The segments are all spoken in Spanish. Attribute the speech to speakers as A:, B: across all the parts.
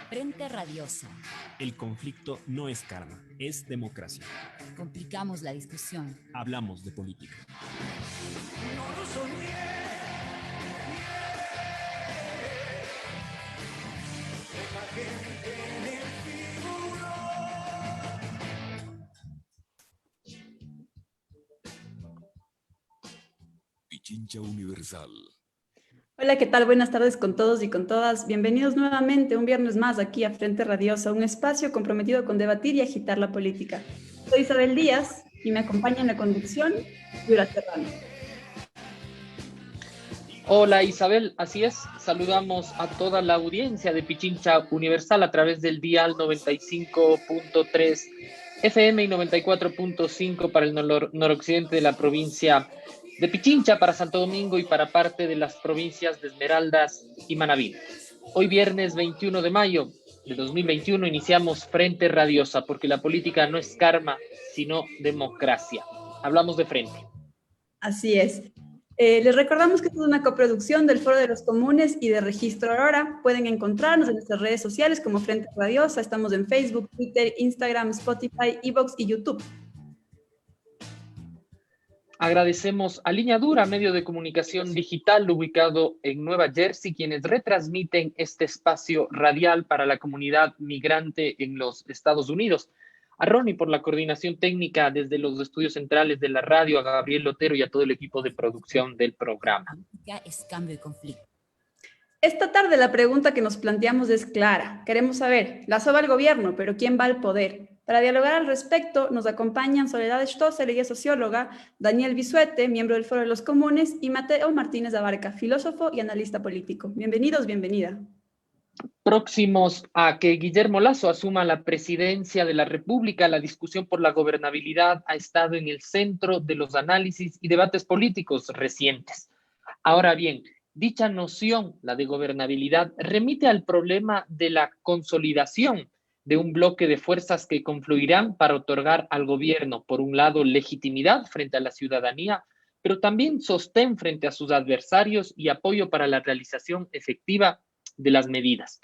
A: Frente Radiosa.
B: El conflicto no es karma, es democracia.
A: Complicamos la discusión.
B: Hablamos de política.
C: No lo soñé. La gente en el figurón.
D: Pichincha Universal.
E: Hola, ¿qué tal? Buenas tardes con todos y con todas. Bienvenidos nuevamente un viernes más aquí a Frente Radiosa, un espacio comprometido con debatir y agitar la política. Soy Isabel Díaz y me acompaña en la conducción Yura Serrano.
F: Hola Isabel, así es, saludamos a toda la audiencia de Pichincha Universal a través del dial 95.3 FM y 94.5 para el noroccidente de la provincia de Pichincha, para Santo Domingo y para parte de las provincias de Esmeraldas y Manabí. Hoy viernes 21 de mayo de 2021 iniciamos Frente Radiosa, porque la política no es karma, sino democracia. Hablamos de frente.
E: Así es. Les recordamos que esto es una coproducción del Foro de los Comunes y de Registro Aurora. Pueden encontrarnos en nuestras redes sociales como Frente Radiosa. Estamos en Facebook, Twitter, Instagram, Spotify, Evox y YouTube.
F: Agradecemos a Línea Dura, medio de comunicación digital ubicado en Nueva Jersey, quienes retransmiten este espacio radial para la comunidad migrante en los Estados Unidos. A Ronnie por la coordinación técnica desde los estudios centrales de la radio, a Gabriel Lotero y a todo el equipo de producción del programa.
A: Es cambio y conflicto.
E: Esta tarde la pregunta que nos planteamos es clara. Queremos saber, la soba al gobierno, pero ¿quién va al poder? Para dialogar al respecto nos acompañan Soledad Stosser, ella es socióloga, Daniel Bisuete, miembro del Foro de los Comunes, y Mateo Martínez Abarca, filósofo y analista político. Bienvenidos, bienvenida.
F: Próximos a que Guillermo Lasso asuma la presidencia de la República, la discusión por la gobernabilidad ha estado en el centro de los análisis y debates políticos recientes. Ahora bien, dicha noción, la de gobernabilidad, remite al problema de la consolidación de un bloque de fuerzas que confluirán para otorgar al gobierno, por un lado, legitimidad frente a la ciudadanía, pero también sostén frente a sus adversarios y apoyo para la realización efectiva de las medidas.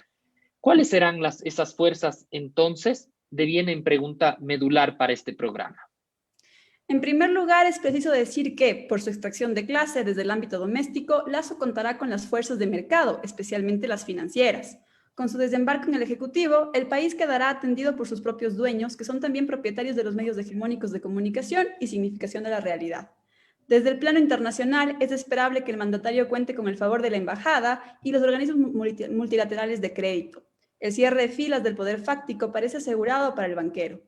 F: ¿Cuáles serán esas fuerzas entonces? Deviene en pregunta medular para este programa.
E: En primer lugar, es preciso decir que, por su extracción de clase desde el ámbito doméstico, Lasso contará con las fuerzas de mercado, especialmente las financieras. Con su desembarco en el Ejecutivo, el país quedará atendido por sus propios dueños, que son también propietarios de los medios hegemónicos de comunicación y significación de la realidad. Desde el plano internacional, es esperable que el mandatario cuente con el favor de la embajada y los organismos multilaterales de crédito. El cierre de filas del poder fáctico parece asegurado para el banquero.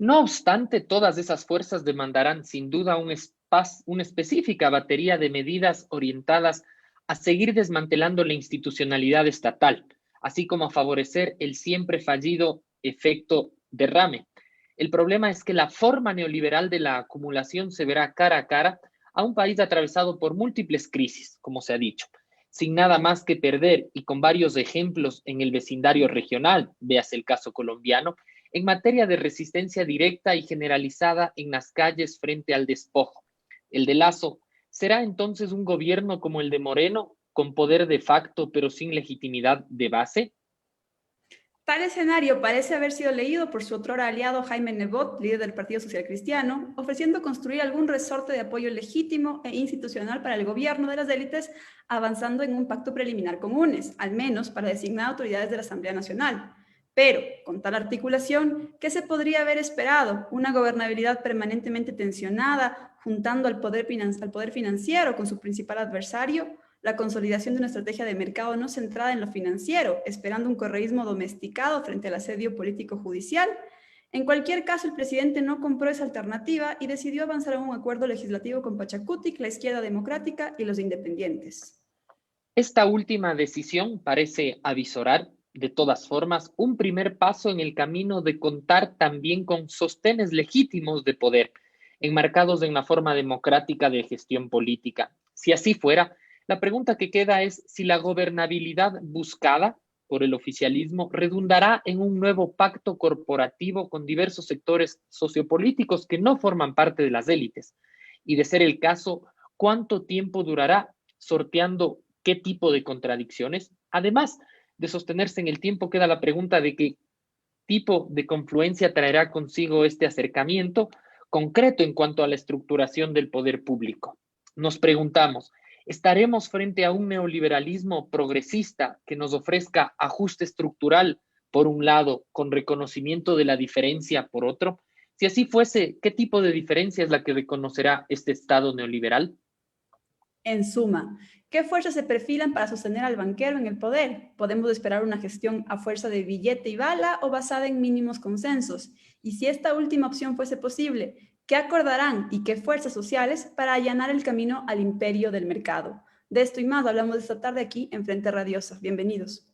F: No obstante, todas esas fuerzas demandarán sin duda una específica batería de medidas orientadas a seguir desmantelando la institucionalidad estatal, así como a favorecer el siempre fallido efecto derrame. El problema es que la forma neoliberal de la acumulación se verá cara a cara a un país atravesado por múltiples crisis, como se ha dicho, sin nada más que perder y con varios ejemplos en el vecindario regional, véase el caso colombiano, en materia de resistencia directa y generalizada en las calles frente al despojo. El de Lasso será entonces un gobierno como el de Moreno, con poder de facto pero sin legitimidad de base.
E: Tal escenario parece haber sido leído por su otrora aliado Jaime Nebot, líder del Partido Social Cristiano, ofreciendo construir algún resorte de apoyo legítimo e institucional para el gobierno de las élites, avanzando en un pacto preliminar comunes, al menos para designar autoridades de la Asamblea Nacional. Pero, con tal articulación, ¿qué se podría haber esperado? ¿Una gobernabilidad permanentemente tensionada, juntando al poder financiero con su principal adversario? ¿La consolidación de una estrategia de mercado no centrada en lo financiero, esperando un correísmo domesticado frente al asedio político-judicial? En cualquier caso, el presidente no compró esa alternativa y decidió avanzar a un acuerdo legislativo con Pachacutic, la izquierda democrática y los independientes.
F: Esta última decisión parece avisorar, de todas formas, un primer paso en el camino de contar también con sostenes legítimos de poder, enmarcados en una forma democrática de gestión política. Si así fuera, la pregunta que queda es si la gobernabilidad buscada por el oficialismo redundará en un nuevo pacto corporativo con diversos sectores sociopolíticos que no forman parte de las élites. Y de ser el caso, ¿cuánto tiempo durará sorteando ¿Qué tipo de contradicciones? Además de sostenerse en el tiempo, queda la pregunta de qué tipo de confluencia traerá consigo este acercamiento concreto en cuanto a la estructuración del poder público. Nos preguntamos, ¿estaremos frente a un neoliberalismo progresista que nos ofrezca ajuste estructural por un lado, con reconocimiento de la diferencia por otro? Si así fuese, ¿qué tipo de diferencia es la que reconocerá este Estado neoliberal?
E: En suma, ¿qué fuerzas se perfilan para sostener al banquero en el poder? ¿Podemos esperar una gestión a fuerza de billete y bala o basada en mínimos consensos? Y si esta última opción fuese posible, ¿qué acordarán y qué fuerzas sociales para allanar el camino al imperio del mercado? De esto y más hablamos esta tarde aquí en Frente Radiosa. Bienvenidos.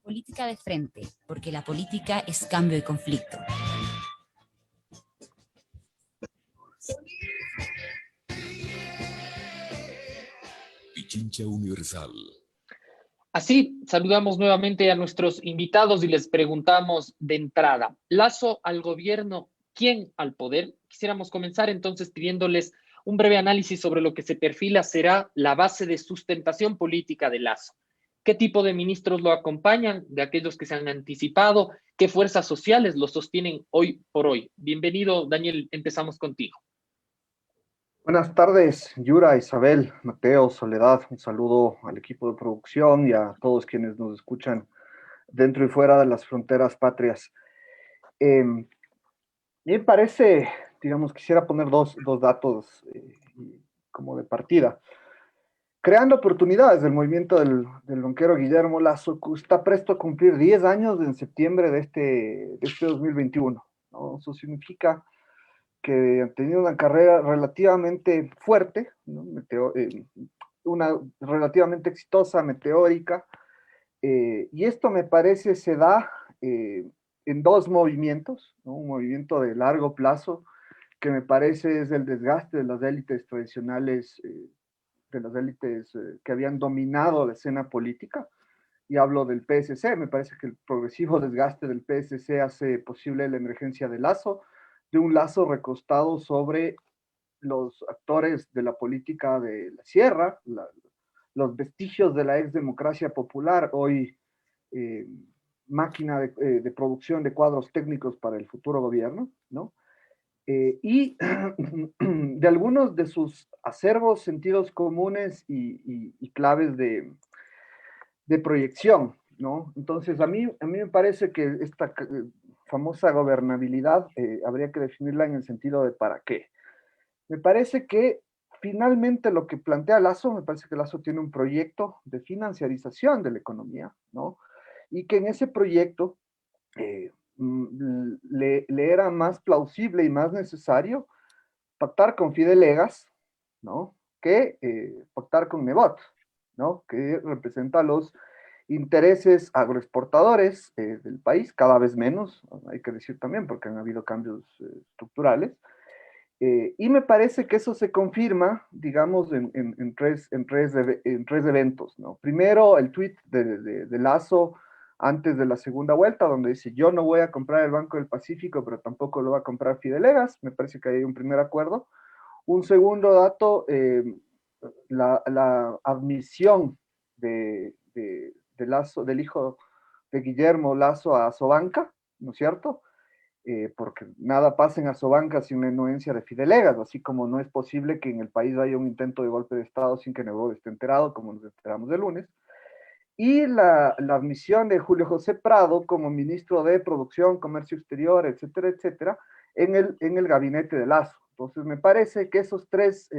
A: Política de frente, porque la política es cambio y conflicto.
D: Pichincha Universal.
F: Así, saludamos nuevamente a nuestros invitados y les preguntamos de entrada, Lasso al gobierno, ¿quién al poder? Quisiéramos comenzar entonces pidiéndoles un breve análisis sobre lo que se perfila será la base de sustentación política de Lasso. ¿Qué tipo de ministros lo acompañan, de aquellos que se han anticipado? ¿Qué fuerzas sociales lo sostienen hoy por hoy? Bienvenido, Daniel, empezamos contigo.
G: Buenas tardes, Yura, Isabel, Mateo, Soledad. Un saludo al equipo de producción y a todos quienes nos escuchan dentro y fuera de las fronteras patrias. Me parece, digamos, quisiera poner dos datos como de partida. Creando oportunidades del movimiento del banquero Guillermo Lasso, que está presto a cumplir 10 años en septiembre de este 2021, ¿no? Eso significa que han tenido una carrera relativamente fuerte, ¿no? Una relativamente exitosa, meteórica, y esto me parece se da en dos movimientos, ¿no? Un movimiento de largo plazo, que me parece es el desgaste de las élites tradicionales, de las élites que habían dominado la escena política, y hablo del PSC. Me parece que el progresivo desgaste del PSC hace posible la emergencia de Lasso, de un Lasso recostado sobre los actores de la política de la sierra, los vestigios de la ex democracia popular, hoy máquina de producción de cuadros técnicos para el futuro gobierno, ¿no? Y de algunos de sus acervos, sentidos comunes y claves de proyección, ¿no? Entonces, a mí me parece que esta famosa gobernabilidad habría que definirla en el sentido de para qué. Me parece que finalmente lo que plantea Lasso, me parece que Lasso tiene un proyecto de financiarización de la economía, ¿no? Y que en ese proyecto le era más plausible y más necesario pactar con Fidelegas, ¿no? Que pactar con Nebot, ¿no? Que representa los intereses agroexportadores del país, cada vez menos, hay que decir también, porque han habido cambios estructurales. Y me parece que eso se confirma, digamos, en tres eventos, ¿no? Primero, el tuit de Lasso antes de la segunda vuelta, donde dice, yo no voy a comprar el Banco del Pacífico, pero tampoco lo va a comprar Fidelegas. Me parece que hay un primer acuerdo. Un segundo dato, la admisión de Lasso, del hijo de Guillermo Lasso a Asobanca, ¿no es cierto? Porque nada pasa en Asobanca sin la anuencia de Fidelegas, así como no es posible que en el país haya un intento de golpe de Estado sin que Nebot esté enterado, como nos enteramos el lunes. Y la admisión de Julio José Prado como ministro de Producción, Comercio Exterior, etcétera, etcétera, en el gabinete de Lasso. Entonces, me parece que esos tres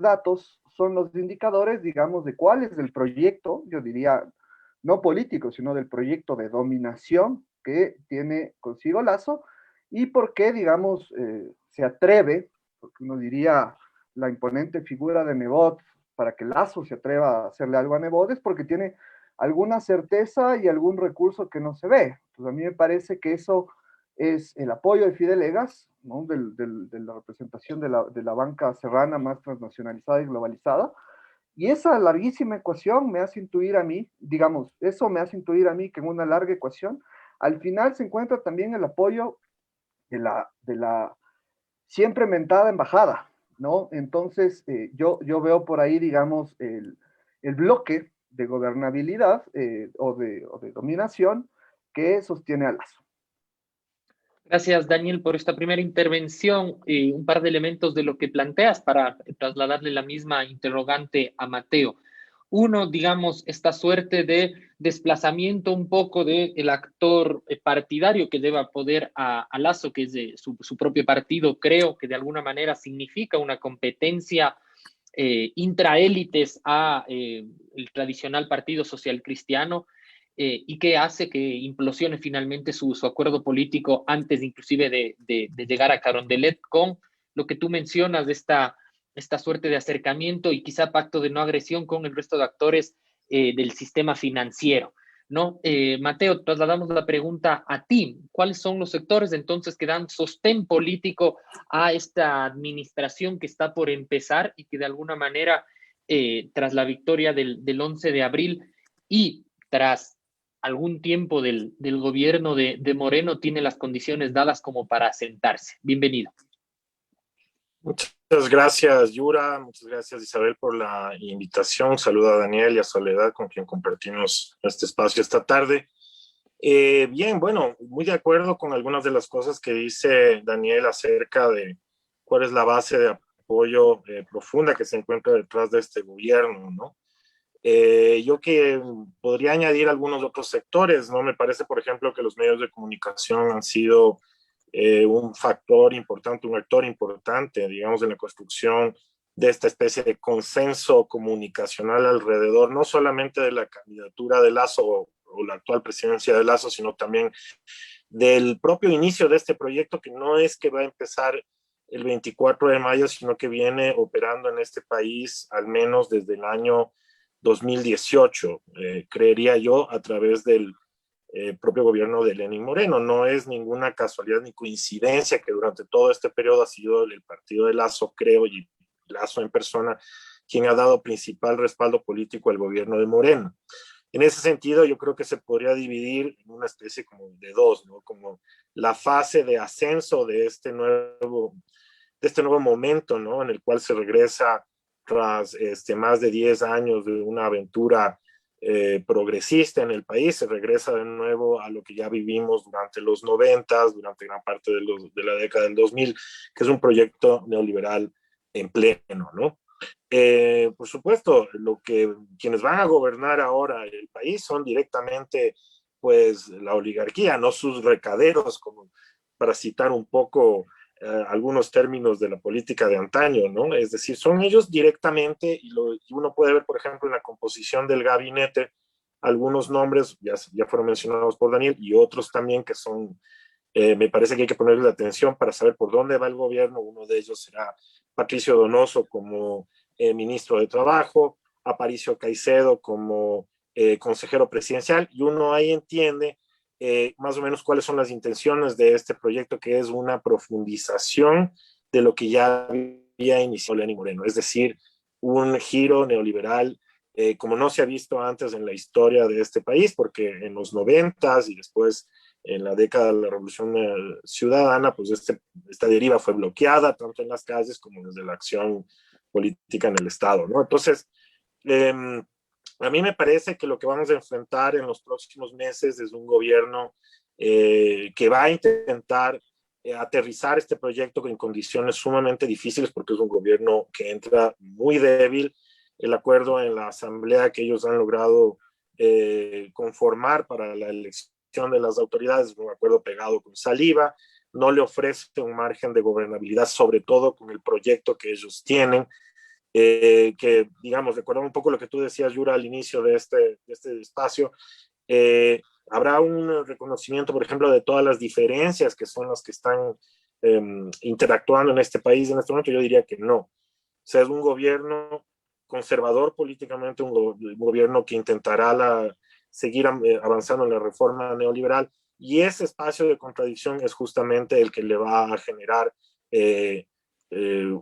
G: datos son los indicadores, digamos, de cuál es el proyecto, yo diría, no político, sino del proyecto de dominación que tiene consigo Lasso, y por qué, digamos, se atreve, porque uno diría la imponente figura de Nebot, para que Lasso se atreva a hacerle algo a Nebot, es porque tiene alguna certeza y algún recurso que no se ve. Entonces, a mí me parece que eso es el apoyo de Fidelegas, ¿no? de la representación de la banca serrana más transnacionalizada y globalizada, y esa larguísima ecuación me hace intuir a mí, digamos, eso me hace intuir a mí que en una larga ecuación, al final se encuentra también el apoyo de la siempre mentada embajada, ¿no? Entonces, yo veo por ahí, digamos, el bloque de gobernabilidad o de dominación que sostiene a Lasso.
F: Gracias, Daniel, por esta primera intervención. Un par de elementos de lo que planteas para trasladarle la misma interrogante a Mateo. Uno, digamos, esta suerte de desplazamiento un poco del actor partidario que deba poder a Lasso, que es de su propio partido, creo que de alguna manera significa una competencia intraélites a el tradicional Partido Social Cristiano, y que hace que implosione finalmente su acuerdo político antes inclusive de llegar a Carondelet, con lo que tú mencionas de esta suerte de acercamiento y quizá pacto de no agresión con el resto de actores del sistema financiero, ¿no? Mateo, trasladamos la pregunta a ti. ¿Cuáles son los sectores entonces que dan sostén político a esta administración que está por empezar y que de alguna manera, tras la victoria del 11 de abril y tras algún tiempo del gobierno de Moreno, tiene las condiciones dadas como para asentarse? Bienvenido.
D: Muchas gracias, Yura. Muchas gracias, Isabel, por la invitación. Saludo a Daniel y a Soledad, con quien compartimos este espacio esta tarde. Bien, bueno, muy de acuerdo con algunas de las cosas que dice Daniel acerca de cuál es la base de apoyo profunda que se encuentra detrás de este gobierno, ¿no? Yo que podría añadir algunos otros sectores, ¿no? Me parece, por ejemplo, que los medios de comunicación han sido un factor importante, un actor importante, digamos, en la construcción de esta especie de consenso comunicacional alrededor, no solamente de la candidatura de Lasso o la actual presidencia de Lasso, sino también del propio inicio de este proyecto, que no es que va a empezar el 24 de mayo, sino que viene operando en este país al menos desde el año 2018, creería yo, a través del propio gobierno de Lenín Moreno. No es ninguna casualidad ni coincidencia que durante todo este periodo ha sido el partido de Lasso, creo, y Lasso en persona, quien ha dado principal respaldo político al gobierno de Moreno. En ese sentido, yo creo que se podría dividir en una especie como de dos, ¿no? Como la fase de ascenso de este nuevo momento, ¿no? En el cual se regresa tras más de 10 años de una aventura progresista en el país, se regresa de nuevo a lo que ya vivimos durante los 90, durante gran parte de la década del 2000, que es un proyecto neoliberal en pleno, ¿no? Por supuesto, quienes van a gobernar ahora el país son directamente, pues, la oligarquía, no sus recaderos, como para citar un poco algunos términos de la política de antaño, ¿no? Es decir, son ellos directamente, y uno puede ver, por ejemplo, en la composición del gabinete, algunos nombres, ya fueron mencionados por Daniel, y otros también que son, me parece que hay que ponerle atención para saber por dónde va el gobierno. Uno de ellos será Patricio Donoso como ministro de Trabajo, Aparicio Caicedo como consejero presidencial, y uno ahí entiende más o menos cuáles son las intenciones de este proyecto, que es una profundización de lo que ya había iniciado Lenín Moreno, es decir, un giro neoliberal como no se ha visto antes en la historia de este país, porque en los 90s y después en la década de la Revolución Ciudadana, pues esta deriva fue bloqueada tanto en las calles como desde la acción política en el Estado, ¿no? Entonces, a mí me parece que lo que vamos a enfrentar en los próximos meses es un gobierno que va a intentar aterrizar este proyecto en condiciones sumamente difíciles, porque es un gobierno que entra muy débil. El acuerdo en la asamblea que ellos han logrado conformar para la elección de las autoridades es un acuerdo pegado con saliva, no le ofrece un margen de gobernabilidad, sobre todo con el proyecto que ellos tienen. Que, digamos, recordando un poco lo que tú decías, Yura, al inicio de este espacio, habrá un reconocimiento, por ejemplo, de todas las diferencias que son las que están interactuando en este país en este momento. Yo diría que no. O sea, es un gobierno conservador políticamente, un gobierno que intentará seguir avanzando en la reforma neoliberal, y ese espacio de contradicción es justamente el que le va a generar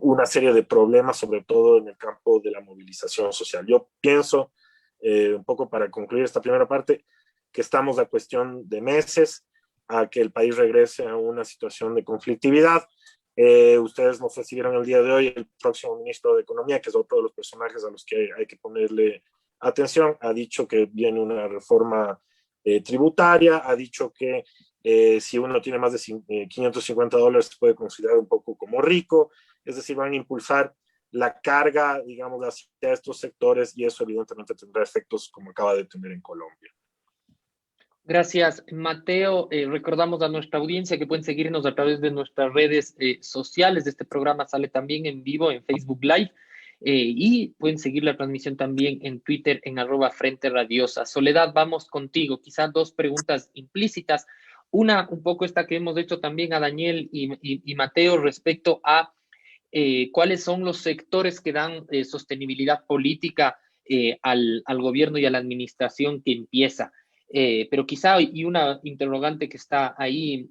D: una serie de problemas, sobre todo en el campo de la movilización social. Yo pienso, un poco para concluir esta primera parte, que estamos a cuestión de meses a que el país regrese a una situación de conflictividad, Ustedes nos recibieron el día de hoy el próximo ministro de Economía, que es otro de los personajes a los que hay que ponerle atención. Ha dicho que viene una reforma tributaria, ha dicho que si uno tiene más de $550 se puede considerar un poco como rico, es decir, van a impulsar la carga, digamos, hacia estos sectores y eso evidentemente tendrá efectos como acaba de tener en Colombia.
F: Gracias, Mateo. Recordamos a nuestra audiencia que pueden seguirnos a través de nuestras redes sociales. Este programa sale también en vivo en Facebook Live y pueden seguir la transmisión también en Twitter en @Frente Radiosa. Soledad, vamos contigo. Quizás dos preguntas implícitas. Una, un poco esta que hemos hecho también a Daniel y Mateo respecto a cuáles son los sectores que dan sostenibilidad política al gobierno y a la administración que empieza. Pero quizá, y una interrogante que está ahí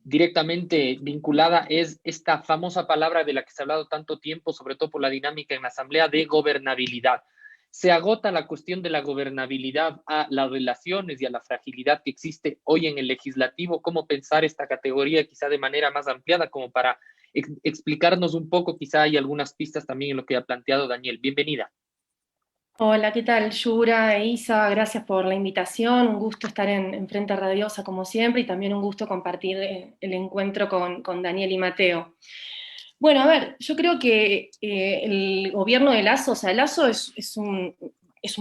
F: directamente vinculada, es esta famosa palabra de la que se ha hablado tanto tiempo, sobre todo por la dinámica en la Asamblea, de gobernabilidad. Se agota la cuestión de la gobernabilidad a las relaciones y a la fragilidad que existe hoy en el legislativo. ¿Cómo pensar esta categoría quizá de manera más ampliada, como para explicarnos un poco? Quizá hay algunas pistas también en lo que ha planteado Daniel. Bienvenida.
H: Hola, ¿qué tal? Yura e Isa, gracias por la invitación. Un gusto estar en Frente Radiosa como siempre y también un gusto compartir el encuentro con Daniel y Mateo. Bueno, a ver, yo creo que el gobierno de Lasso, o sea, Lasso es un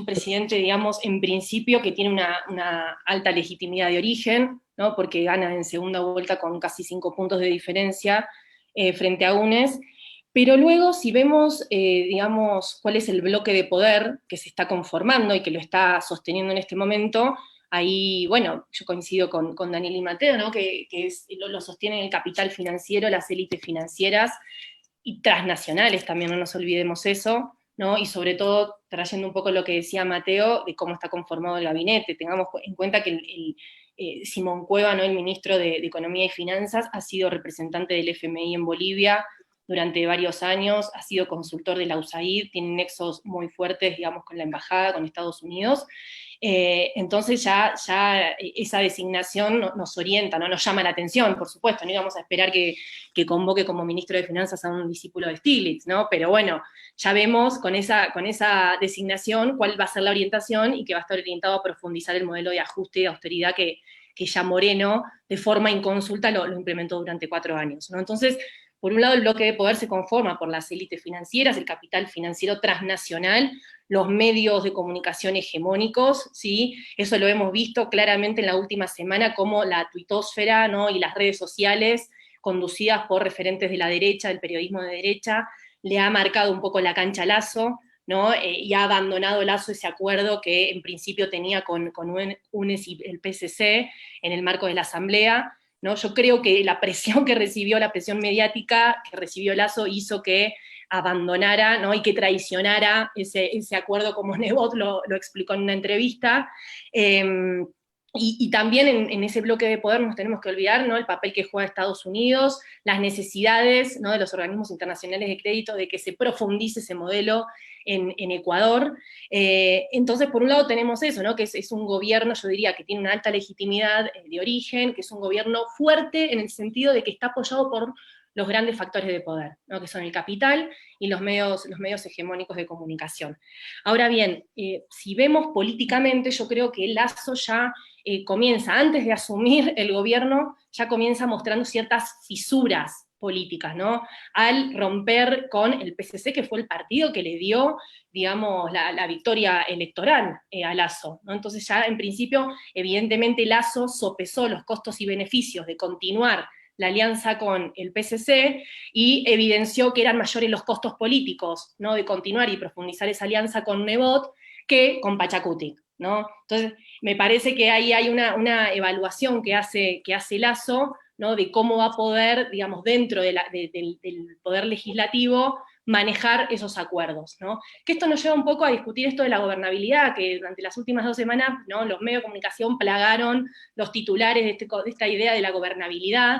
H: presidente, digamos, en principio que tiene una alta legitimidad de origen, ¿no? Porque gana en segunda vuelta con casi 5 puntos de diferencia frente a UNES. Pero luego, si vemos, digamos, cuál es el bloque de poder que se está conformando y que lo está sosteniendo en este momento, ahí, bueno, yo coincido con Daniel y Mateo, ¿no? Que lo sostienen el capital financiero, las élites financieras y transnacionales también, no nos olvidemos eso, ¿no? Y sobre todo, trayendo un poco lo que decía Mateo, de cómo está conformado el gabinete. Tengamos en cuenta que Simón Cueva, ¿no? El ministro de Economía y Finanzas, ha sido representante del FMI en Bolivia durante varios años, ha sido consultor de la USAID, tiene nexos muy fuertes, digamos, con la embajada, con Estados Unidos. Entonces ya esa designación nos orienta, ¿no? Nos llama la atención, por supuesto, no íbamos a esperar que convoque como ministro de Finanzas a un discípulo de Stiglitz, ¿no? Pero bueno, ya vemos con esa designación cuál va a ser la orientación y que va a estar orientado a profundizar el modelo de ajuste y de austeridad que ya Moreno, de forma inconsulta, lo implementó durante 4 años, ¿no? Entonces, por un lado, el bloque de poder se conforma por las élites financieras, el capital financiero transnacional, los medios de comunicación hegemónicos, ¿sí? Eso lo hemos visto claramente en la última semana, como la tuitosfera, ¿no? Y las redes sociales, conducidas por referentes de la derecha, del periodismo de derecha, le ha marcado un poco la cancha a Lasso, ¿no? Y ha abandonado Lasso ese acuerdo que en principio tenía con UNES y el PSC en el marco de la Asamblea, ¿no? Yo creo que la presión que recibió, la presión mediática que recibió Lasso hizo que abandonara, ¿no? Y que traicionara ese acuerdo, como Nebot lo explicó en una entrevista. Y también en ese bloque de poder nos tenemos que olvidar, ¿no? El papel que juega Estados Unidos, las necesidades, ¿no? De los organismos internacionales de crédito de que se profundice ese modelo en Ecuador. Entonces, por un lado tenemos eso, ¿no? Que es un gobierno, yo diría, que tiene una alta legitimidad de origen, que es un gobierno fuerte en el sentido de que está apoyado por los grandes factores de poder, ¿no? Que son el capital y los medios hegemónicos de comunicación. Ahora bien, si vemos políticamente, yo creo que Lasso ya comienza, antes de asumir el gobierno, ya comienza mostrando ciertas fisuras políticas, ¿no? Al romper con el PSC, que fue el partido que le dio, digamos, la victoria electoral a Lasso, ¿no? Entonces ya en principio, evidentemente Lasso sopesó los costos y beneficios de continuar la alianza con el PSC y evidenció que eran mayores los costos políticos, ¿no? De continuar y profundizar esa alianza con Nebot que con Pachacuti, ¿no? Entonces, me parece que ahí hay una evaluación que hace Lasso, ¿no? De cómo va a poder, digamos, dentro del poder legislativo, manejar esos acuerdos, ¿no? Que esto nos lleva un poco a discutir esto de la gobernabilidad, que durante las últimas 2 semanas, ¿no? Los medios de comunicación plagaron los titulares de esta idea de la gobernabilidad,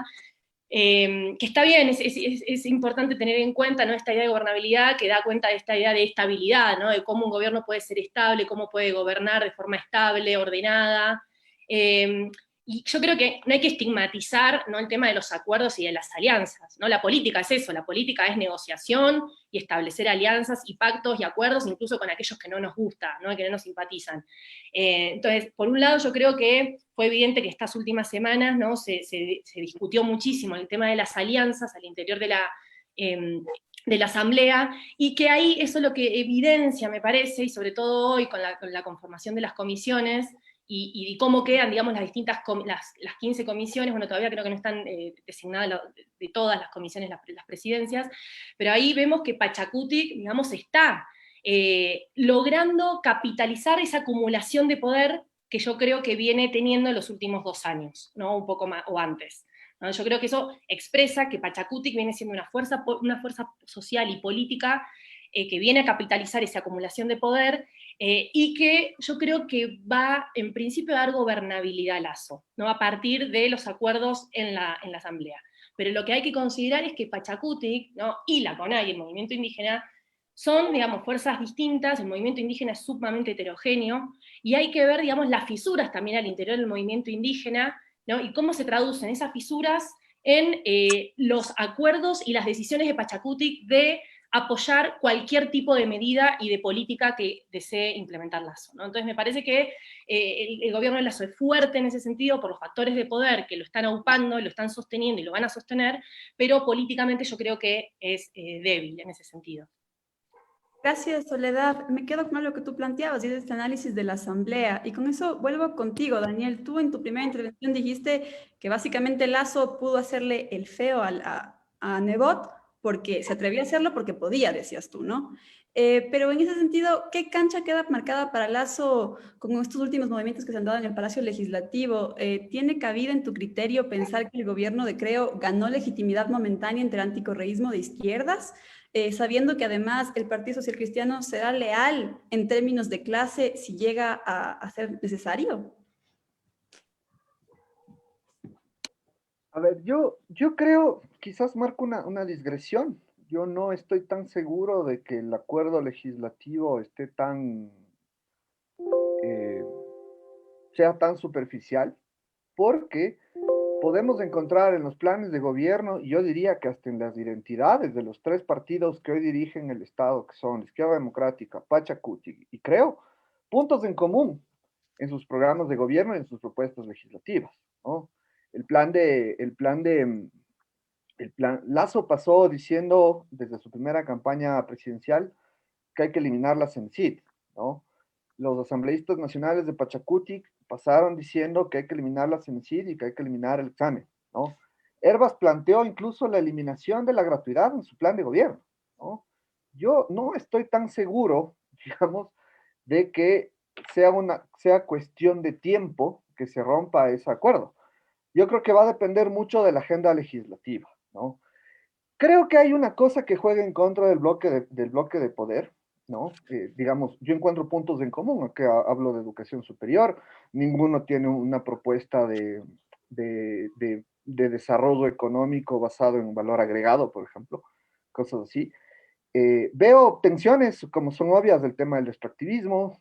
H: que está bien, es importante tener en cuenta, ¿no? Esta idea de gobernabilidad que da cuenta de esta idea de estabilidad, ¿no? De cómo un gobierno puede ser estable, cómo puede gobernar de forma estable, ordenada, Y yo creo que no hay que estigmatizar, ¿no?, el tema de los acuerdos y de las alianzas, ¿no? La política es eso, la política es negociación y establecer alianzas y pactos y acuerdos, incluso con aquellos que no nos gusta, ¿no?, que no nos simpatizan. Entonces, por un lado, yo creo que fue evidente que estas últimas semanas, ¿no?, se discutió muchísimo el tema de las alianzas al interior de la Asamblea, y que ahí eso es lo que evidencia, me parece, y sobre todo hoy con la conformación de las comisiones, y cómo quedan, digamos, las distintas, las 15 comisiones, bueno, todavía creo que no están designadas de todas las comisiones, las presidencias, pero ahí vemos que Pachacutic, digamos, está logrando capitalizar esa acumulación de poder que yo creo que viene teniendo en los últimos 2 años, ¿no?, un poco más, o antes, ¿no? Yo creo que eso expresa que Pachacutic viene siendo una fuerza social y política que viene a capitalizar esa acumulación de poder, y que yo creo que va, en principio, a dar gobernabilidad a Lasso, ¿no?, a partir de los acuerdos en la Asamblea. Pero lo que hay que considerar es que Pachacutic, ¿no?, y la CONAI, el movimiento indígena, son, digamos, fuerzas distintas, el movimiento indígena es sumamente heterogéneo, y hay que ver, digamos, las fisuras también al interior del movimiento indígena, ¿no?, y cómo se traducen esas fisuras en los acuerdos y las decisiones de Pachacutic de apoyar cualquier tipo de medida y de política que desee implementar Lasso, ¿no? Entonces me parece que el gobierno de Lasso es fuerte en ese sentido por los factores de poder que lo están aupando, lo están sosteniendo y lo van a sostener, pero políticamente yo creo que es débil en ese sentido.
E: Gracias, Soledad. Me quedo con lo que tú planteabas, y es este análisis de la Asamblea. Y con eso vuelvo contigo, Daniel. Tú en tu primera intervención dijiste que básicamente Lasso pudo hacerle el feo a Nebot porque se atrevía a hacerlo porque podía, decías tú, ¿no? Pero en ese sentido, ¿qué cancha queda marcada para Lasso con estos últimos movimientos que se han dado en el Palacio Legislativo? ¿Tiene cabida en tu criterio pensar que el gobierno de Creo ganó legitimidad momentánea entre el anticorreísmo de izquierdas? Sabiendo que además el Partido Social Cristiano será leal en términos de clase si llega a ser necesario.
G: A ver, yo creo, quizás marco una digresión. Yo no estoy tan seguro de que el acuerdo legislativo esté sea tan superficial, porque podemos encontrar en los planes de gobierno, y yo diría que hasta en las identidades de los 3 partidos que hoy dirigen el Estado, que son Izquierda Democrática, Pachacutic y Creo, puntos en común en sus programas de gobierno y en sus propuestas legislativas, ¿no? Lasso pasó diciendo desde su primera campaña presidencial que hay que eliminar la CENCID, ¿no? Los asambleístas nacionales de Pachacutic pasaron diciendo que hay que eliminar la CENCID y que hay que eliminar el examen, ¿no? Herbas planteó incluso la eliminación de la gratuidad en su plan de gobierno, ¿no? Yo no estoy tan seguro, digamos, de que sea cuestión de tiempo que se rompa ese acuerdo. Yo creo que va a depender mucho de la agenda legislativa, ¿no? Creo que hay una cosa que juega en contra del bloque de poder, ¿no? Digamos, yo encuentro puntos en común, que hablo de educación superior, ninguno tiene una propuesta de desarrollo económico basado en valor agregado, por ejemplo, cosas así. Veo tensiones, como son obvias, del tema del extractivismo,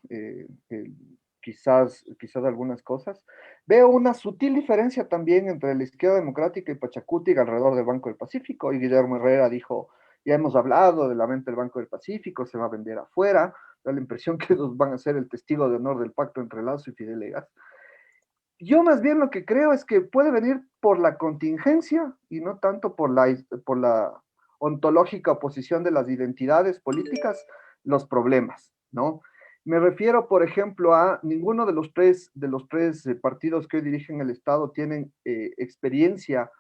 G: quizás algunas cosas. Veo una sutil diferencia también entre la Izquierda Democrática y Pachacutic alrededor del Banco del Pacífico, y Guillermo Herrera dijo, ya hemos hablado de la venta del Banco del Pacífico, se va a vender afuera, da la impresión que ellos van a ser el testigo de honor del pacto entre Lasso y Fidel Egas. Yo más bien lo que creo es que puede venir por la contingencia y no tanto por la ontológica oposición de las identidades políticas, los problemas, ¿no? Me refiero, por ejemplo, a ninguno de los tres partidos que hoy dirigen el Estado tienen experiencia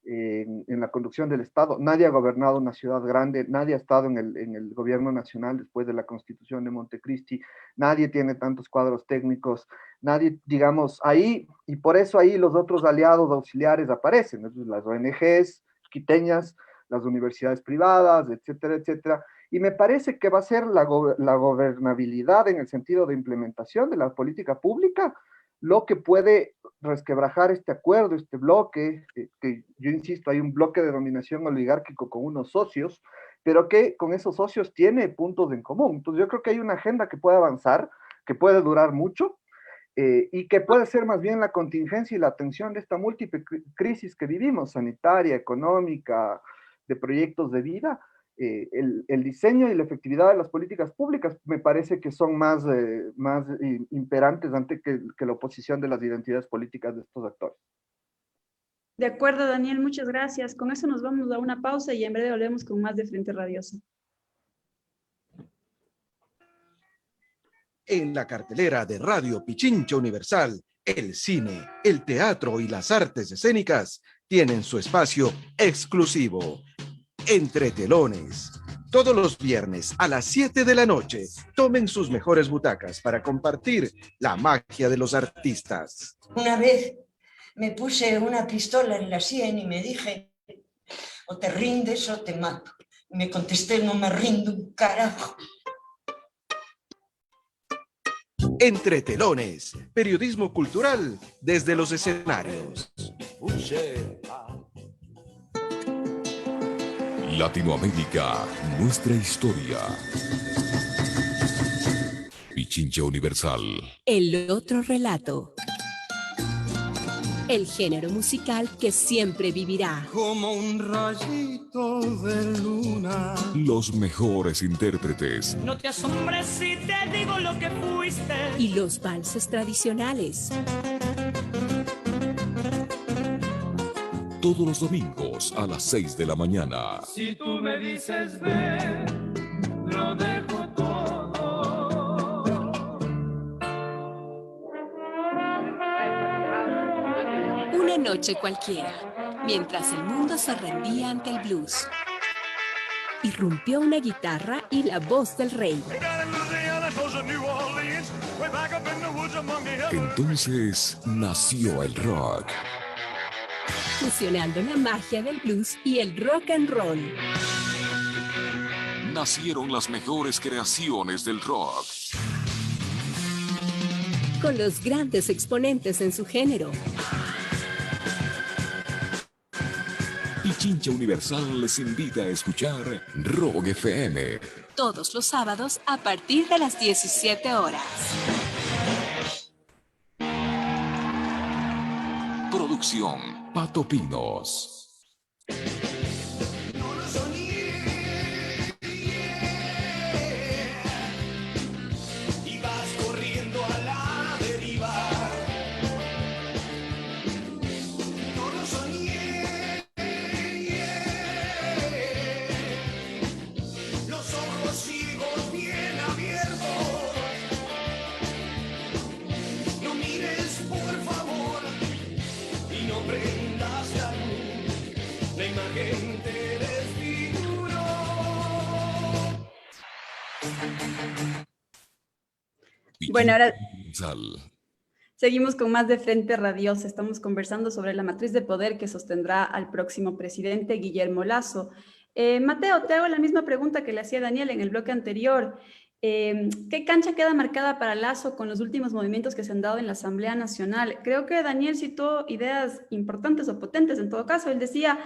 G: en la conducción del Estado. Nadie ha gobernado una ciudad grande, nadie ha estado en el gobierno nacional después de la Constitución de Montecristi, nadie tiene tantos cuadros técnicos, nadie, digamos, ahí, y por eso ahí los otros aliados auxiliares aparecen, ¿no? Las ONGs quiteñas, las universidades privadas, etcétera, etcétera. Y me parece que va a ser la gobernabilidad en el sentido de implementación de la política pública lo que puede resquebrajar este acuerdo, este bloque, que yo insisto, hay un bloque de dominación oligárquico con unos socios, pero que con esos socios tiene puntos en común. Entonces yo creo que hay una agenda que puede avanzar, que puede durar mucho, y que puede ser más bien la contingencia y la atención de esta múltiple crisis que vivimos, sanitaria, económica, de proyectos de vida. El diseño y la efectividad de las políticas públicas me parece que son más imperantes ante que la oposición de las identidades políticas de estos actores.
E: De acuerdo, Daniel, muchas gracias. Con eso nos vamos a una pausa y en breve volvemos con más de Frente Radiosa.
I: En la cartelera de Radio Pichincha Universal, el cine, el teatro y las artes escénicas tienen su espacio exclusivo. Entre Telones. Todos los viernes a las 7 de la noche, tomen sus mejores butacas para compartir la magia de los artistas.
J: Una vez me puse una pistola en la sien y me dije, o te rindes o te mato. Y me contesté, no me rindo un carajo.
I: Entre Telones, periodismo cultural desde los escenarios.
K: Latinoamérica, nuestra historia. Pichincha Universal.
L: El otro relato. El género musical que siempre vivirá.
C: Como un rayito de luna.
K: Los mejores intérpretes.
C: No te asombres si te digo lo que fuiste.
L: Y los valses tradicionales.
K: Todos los domingos a las 6 de la mañana.
C: Si tú me dices ven, lo dejo todo.
L: Una noche cualquiera, mientras el mundo se rendía ante el blues. Irrumpió una guitarra y la voz del rey.
K: Entonces nació el rock.
L: Fusionando la magia del blues y el rock and roll.
K: Nacieron las mejores creaciones del rock.
L: Con los grandes exponentes en su género.
K: Pichincha Universal les invita a escuchar Rock FM.
L: Todos los sábados a partir de las 17 horas.
K: Producción Pato Pinos.
C: Y vas corriendo a la deriva. No lo soñé. Los ojos ciegos bien abiertos. No mires, por favor. Y no prendas la luz, la imagen te desfiguró.
E: Bueno, ahora
K: Sal.
E: seguimos con más de Frente Radiosa. Estamos conversando sobre la matriz de poder que sostendrá al próximo presidente Guillermo Lasso. Mateo, te hago la misma pregunta que le hacía Daniel en el bloque anterior. ¿Qué cancha queda marcada para Lasso con los últimos movimientos que se han dado en la Asamblea Nacional? Creo que Daniel citó ideas importantes o potentes en todo caso. Él decía,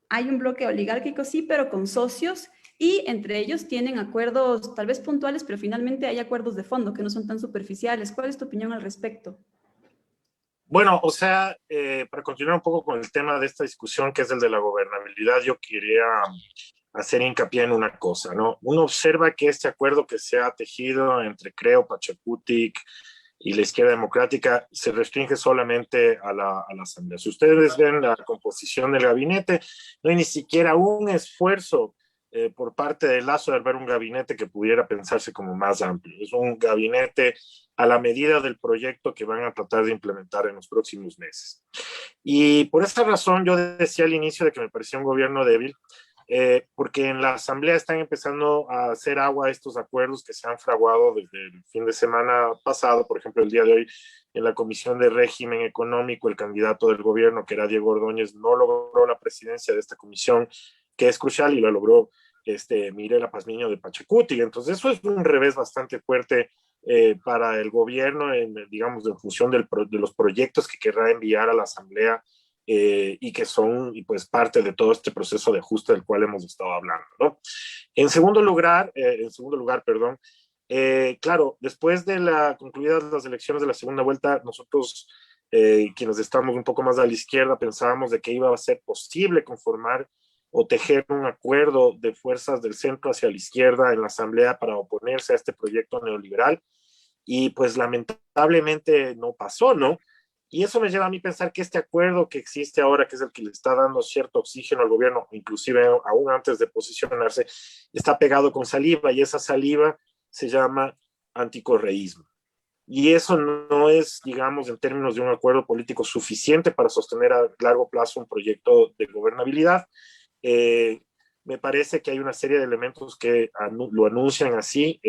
E: hay un bloque oligárquico, sí, pero con socios y entre ellos tienen acuerdos tal vez puntuales, pero finalmente hay acuerdos de fondo que no son tan superficiales. ¿Cuál es tu opinión al respecto?
D: Bueno, o sea, para continuar un poco con el tema de esta discusión, que es el de la gobernabilidad, yo quería hacer hincapié en una cosa, ¿no? Uno observa que este acuerdo que se ha tejido entre Creo, Pachacutic y la izquierda democrática se restringe solamente a la Asamblea. Si ustedes ven la composición del gabinete, no hay ni siquiera un esfuerzo por parte de Lasso de ver un gabinete que pudiera pensarse como más amplio. Es un gabinete a la medida del proyecto que van a tratar de implementar en los próximos meses. Y por esa razón yo decía al inicio de que me parecía un gobierno débil, porque en la Asamblea están empezando a hacer agua estos acuerdos que se han fraguado desde el fin de semana pasado. Por ejemplo, el día de hoy en la Comisión de Régimen Económico, el candidato del gobierno, que era Diego Ordóñez, no logró la presidencia de esta comisión, que es crucial, y lo logró Mirela Pazmiño de Pachacutic. Entonces eso es un revés bastante fuerte para el gobierno, digamos, en función de los proyectos que querrá enviar a la Asamblea y que son pues parte de todo este proceso de ajuste del cual hemos estado hablando, ¿no? En segundo lugar, Claro, después de concluidas las elecciones de la segunda vuelta, nosotros, quienes estamos un poco más a la izquierda, pensábamos de que iba a ser posible conformar o tejer un acuerdo de fuerzas del centro hacia la izquierda en la Asamblea para oponerse a este proyecto neoliberal, y pues lamentablemente no pasó, ¿no? Y eso me lleva a mí a pensar que este acuerdo que existe ahora, que es el que le está dando cierto oxígeno al gobierno, inclusive aún antes de posicionarse, está pegado con saliva, y esa saliva se llama anticorreísmo. Y eso no es, digamos, en términos de un acuerdo político suficiente para sostener a largo plazo un proyecto de gobernabilidad. Me parece que hay una serie de elementos que lo anuncian así.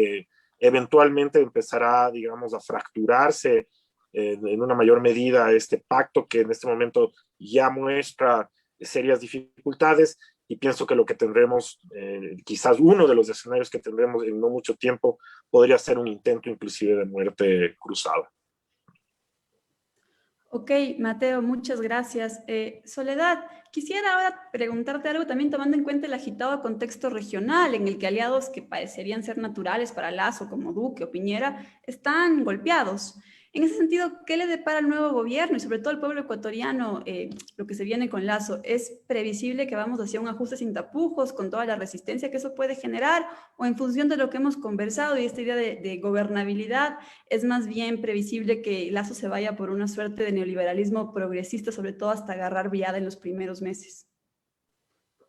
D: Eventualmente empezará, digamos, a fracturarse en una mayor medida este pacto, que en este momento ya muestra serias dificultades, y pienso que lo que tendremos, quizás uno de los escenarios que tendremos en no mucho tiempo, podría ser un intento inclusive de muerte cruzada.
E: Ok, Mateo, muchas gracias. Soledad, quisiera ahora preguntarte algo también tomando en cuenta el agitado contexto regional en el que aliados que parecerían ser naturales para Lasso, como Duque o Piñera, están golpeados. En ese sentido, ¿qué le depara al nuevo gobierno y sobre todo al pueblo ecuatoriano lo que se viene con Lasso? ¿Es previsible que vamos hacia un ajuste sin tapujos con toda la resistencia que eso puede generar? ¿O en función de lo que hemos conversado y esta idea de gobernabilidad, es más bien previsible que Lasso se vaya por una suerte de neoliberalismo progresista, sobre todo hasta agarrar viada en los primeros meses?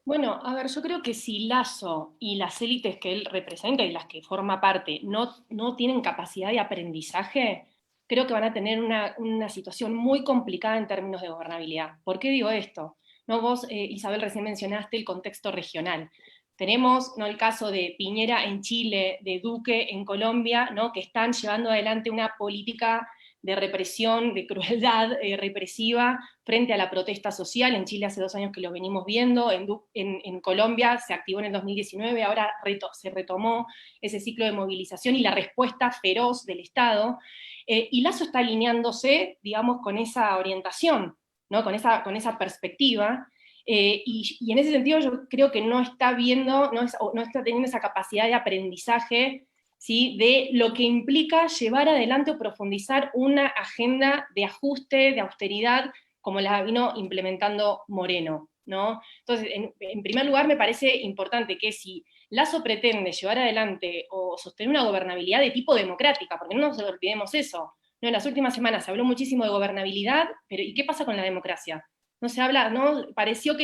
H: Bueno, a ver, yo creo que si Lasso y las élites que él representa y las que forma parte no tienen capacidad de aprendizaje, creo que van a tener una situación muy complicada en términos de gobernabilidad. ¿Por qué digo esto? ¿No? Vos, Isabel, recién mencionaste el contexto regional. Tenemos, ¿no?, el caso de Piñera en Chile, de Duque en Colombia, ¿no?, que están llevando adelante una política de represión, de crueldad represiva frente a la protesta social. En Chile hace 2 años que lo venimos viendo, en Colombia se activó en el 2019, ahora se retomó ese ciclo de movilización y la respuesta feroz del Estado. Y Lasso está alineándose, digamos, con esa orientación, ¿no?, con esa perspectiva, y en ese sentido yo creo que no está viendo, no está teniendo esa capacidad de aprendizaje, ¿sí?, de lo que implica llevar adelante o profundizar una agenda de ajuste, de austeridad, como la vino implementando Moreno, ¿no? Entonces, en primer lugar, me parece importante que si Lasso pretende llevar adelante o sostener una gobernabilidad de tipo democrática, porque no nos olvidemos eso, ¿no? En las últimas semanas se habló muchísimo de gobernabilidad, pero ¿y qué pasa con la democracia? No se habla, ¿no? Parece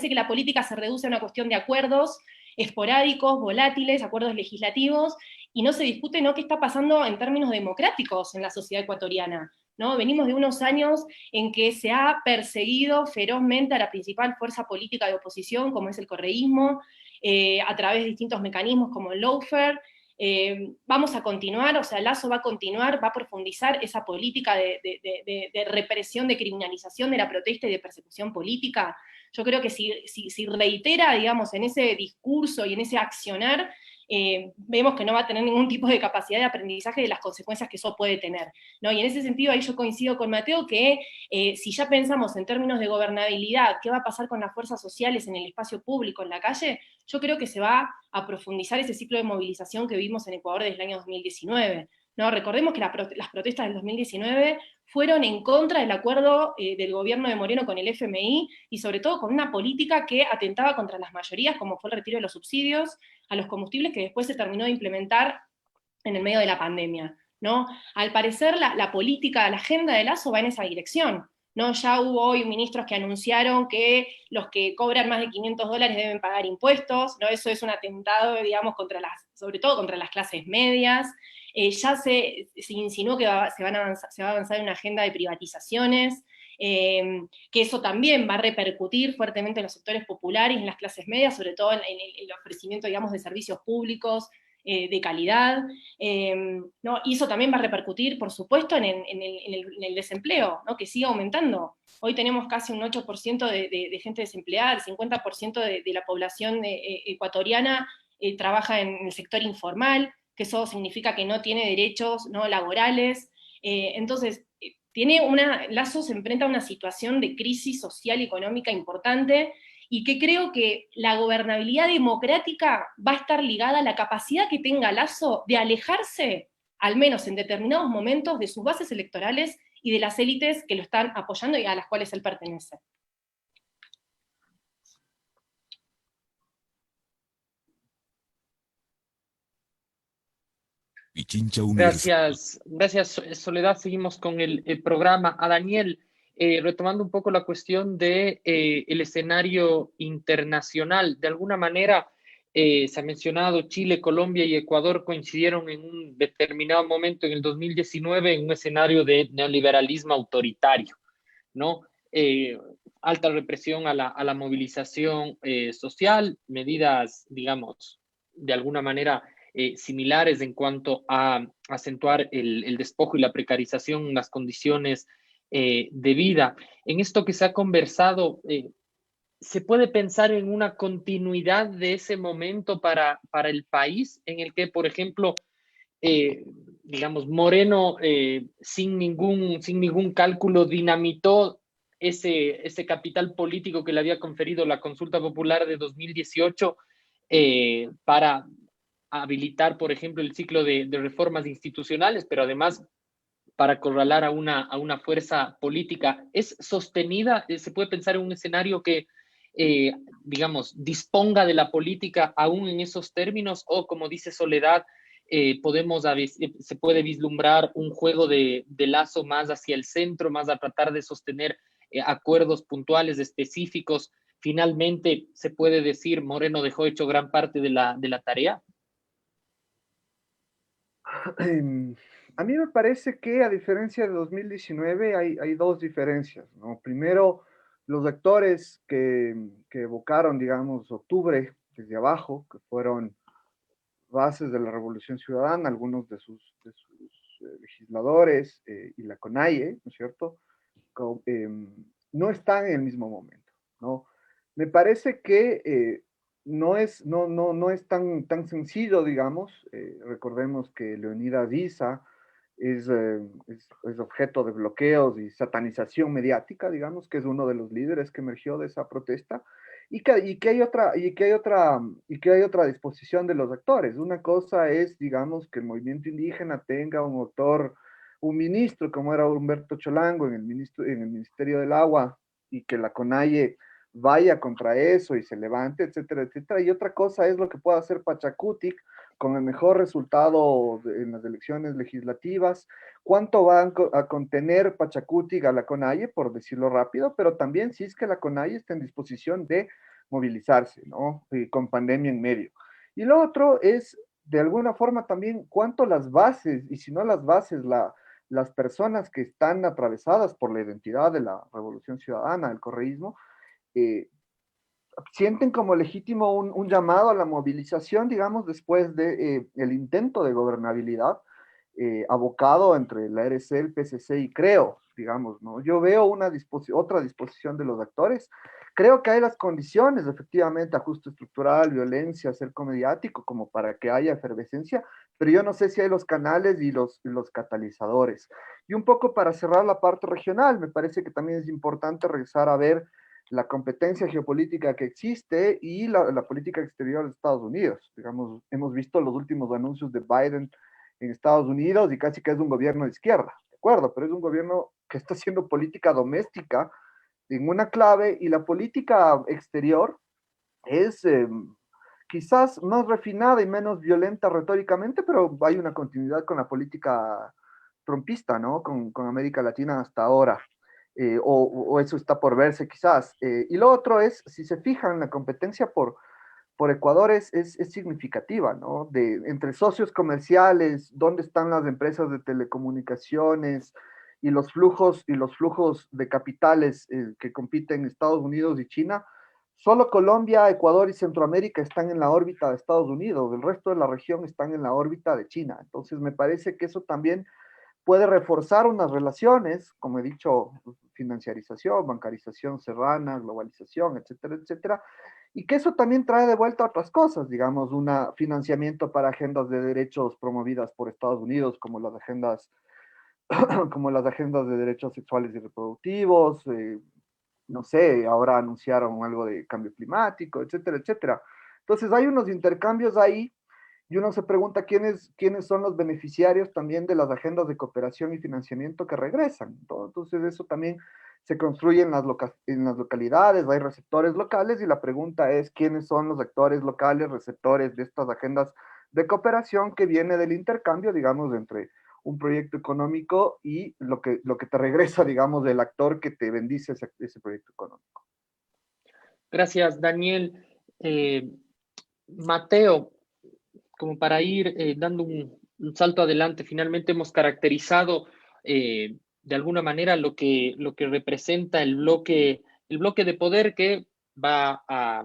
H: que la política se reduce a una cuestión de acuerdos esporádicos, volátiles, acuerdos legislativos, y no se discute, ¿no?, qué está pasando en términos democráticos en la sociedad ecuatoriana, ¿no? Venimos de unos años en que se ha perseguido ferozmente a la principal fuerza política de oposición, como es el correísmo, a través de distintos mecanismos como el lawfare. Vamos a continuar, o sea, Lasso va a continuar, va a profundizar esa política de represión, de criminalización de la protesta y de persecución política. Yo creo que si reitera, digamos, en ese discurso y en ese accionar, vemos que no va a tener ningún tipo de capacidad de aprendizaje de las consecuencias que eso puede tener, ¿no? Y en ese sentido ahí yo coincido con Mateo que si ya pensamos en términos de gobernabilidad, qué va a pasar con las fuerzas sociales en el espacio público, en la calle, yo creo que se va a profundizar ese ciclo de movilización que vimos en Ecuador desde el año 2019. ¿No? Recordemos que las protestas del 2019 fueron en contra del acuerdo del gobierno de Moreno con el FMI, y sobre todo con una política que atentaba contra las mayorías, como fue el retiro de los subsidios a los combustibles, que después se terminó de implementar en el medio de la pandemia, ¿no? Al parecer la política, la agenda de Lasso va en esa dirección, ¿no? Ya hubo hoy ministros que anunciaron que los que cobran más de $500 deben pagar impuestos, ¿no? Eso es un atentado, digamos, sobre todo contra las clases medias. Ya se insinuó que se va a avanzar en una agenda de privatizaciones, que eso también va a repercutir fuertemente en los sectores populares y en las clases medias, sobre todo en el ofrecimiento, digamos, de servicios públicos de calidad, ¿no? Y eso también va a repercutir, por supuesto, en el desempleo, ¿no?, que sigue aumentando. Hoy tenemos casi un 8% de gente desempleada, el 50% de la población ecuatoriana trabaja en el sector informal, que eso significa que no tiene derechos, ¿no?, laborales. Entonces, Lasso se enfrenta a una situación de crisis social y económica importante, y que creo que la gobernabilidad democrática va a estar ligada a la capacidad que tenga Lasso de alejarse, al menos en determinados momentos, de sus bases electorales y de las élites que lo están apoyando y a las cuales él pertenece.
K: Pichincha Universal.
F: Gracias Soledad. Seguimos con el programa. A Daniel, retomando un poco la cuestión de el escenario internacional. De alguna manera, se ha mencionado Chile, Colombia y Ecuador coincidieron en un determinado momento en el 2019 en un escenario de neoliberalismo autoritario, ¿no? Alta represión a la movilización social, medidas, digamos, de alguna manera similares en cuanto a acentuar el despojo y la precarización en las condiciones de vida. En esto que se ha conversado, ¿se puede pensar en una continuidad de ese momento para el país en el que, por ejemplo, digamos, Moreno sin ningún cálculo dinamitó ese capital político que le había conferido la consulta popular de 2018 para habilitar, por ejemplo, el ciclo de reformas institucionales, pero además para acorralar a una fuerza política? ¿Es sostenida? ¿Se puede pensar en un escenario que, digamos, disponga de la política aún en esos términos? O, como dice Soledad, se puede vislumbrar un juego de Lasso más hacia el centro, más a tratar de sostener acuerdos puntuales, específicos. Finalmente, ¿se puede decir Moreno dejó hecho gran parte de la tarea?
G: A mí me parece que, a diferencia de 2019, hay dos diferencias, ¿no? Primero, los actores que evocaron, digamos, octubre desde abajo, que fueron bases de la Revolución Ciudadana, algunos de sus legisladores y la CONAIE, ¿no es cierto?, no están en el mismo momento, ¿no? Me parece que no es tan sencillo, digamos. Recordemos que Leonidas Issa es objeto de bloqueos y satanización mediática, digamos, que es uno de los líderes que emergió de esa protesta, y que hay otra disposición de los actores. Una cosa es, digamos, que el movimiento indígena tenga un ministro como era Humberto Cholango en el Ministerio del Agua, y que la CONAIE vaya contra eso y se levante, etcétera, etcétera. Y otra cosa es lo que pueda hacer Pachacutic con el mejor resultado en las elecciones legislativas. ¿Cuánto va a contener Pachacutic a la CONAIE, por decirlo rápido? Pero también si es que la CONAIE está en disposición de movilizarse, ¿no? Con pandemia en medio. Y lo otro es, de alguna forma también, cuánto las bases, y si no las bases, las personas que están atravesadas por la identidad de la Revolución Ciudadana, el correísmo, sienten como legítimo un llamado a la movilización, digamos, después de el intento de gobernabilidad abocado entre la RC, el PCC y Creo, digamos, ¿no? Yo veo otra disposición de los actores. Creo que hay las condiciones, efectivamente, ajuste estructural, violencia, cerco mediático, como para que haya efervescencia, pero yo no sé si hay los canales y los catalizadores. Y un poco para cerrar la parte regional, me parece que también es importante regresar a ver la competencia geopolítica que existe y la política exterior de Estados Unidos. Digamos, hemos visto los últimos anuncios de Biden en Estados Unidos y casi que es un gobierno de izquierda, ¿de acuerdo? Pero es un gobierno que está haciendo política doméstica en una clave, y la política exterior es quizás más refinada y menos violenta retóricamente, pero hay una continuidad con la política trumpista, ¿no? Con América Latina hasta ahora. O eso está por verse quizás. Y lo otro es, si se fijan, la competencia por Ecuador es significativa, ¿no? Entre socios comerciales, dónde están las empresas de telecomunicaciones y los flujos de capitales que compiten Estados Unidos y China. Solo Colombia, Ecuador y Centroamérica están en la órbita de Estados Unidos, el resto de la región están en la órbita de China. Entonces me parece que eso también puede reforzar unas relaciones, como he dicho, financiarización, bancarización serrana, globalización, etcétera, etcétera, y que eso también trae de vuelta otras cosas, digamos, un financiamiento para agendas de derechos promovidas por Estados Unidos, como las agendas de derechos sexuales y reproductivos, no sé, ahora anunciaron algo de cambio climático, etcétera, etcétera. Entonces hay unos intercambios ahí y uno se pregunta quiénes son los beneficiarios también de las agendas de cooperación y financiamiento que regresan, ¿no? Entonces eso también se construye en las localidades, hay receptores locales y la pregunta es quiénes son los actores locales, receptores de estas agendas de cooperación que viene del intercambio, digamos, entre un proyecto económico y lo que te regresa, digamos, del actor que te bendice ese proyecto económico.
F: Gracias, Daniel. Mateo, como para ir dando un salto adelante, finalmente hemos caracterizado de alguna manera lo que representa el bloque de poder que va a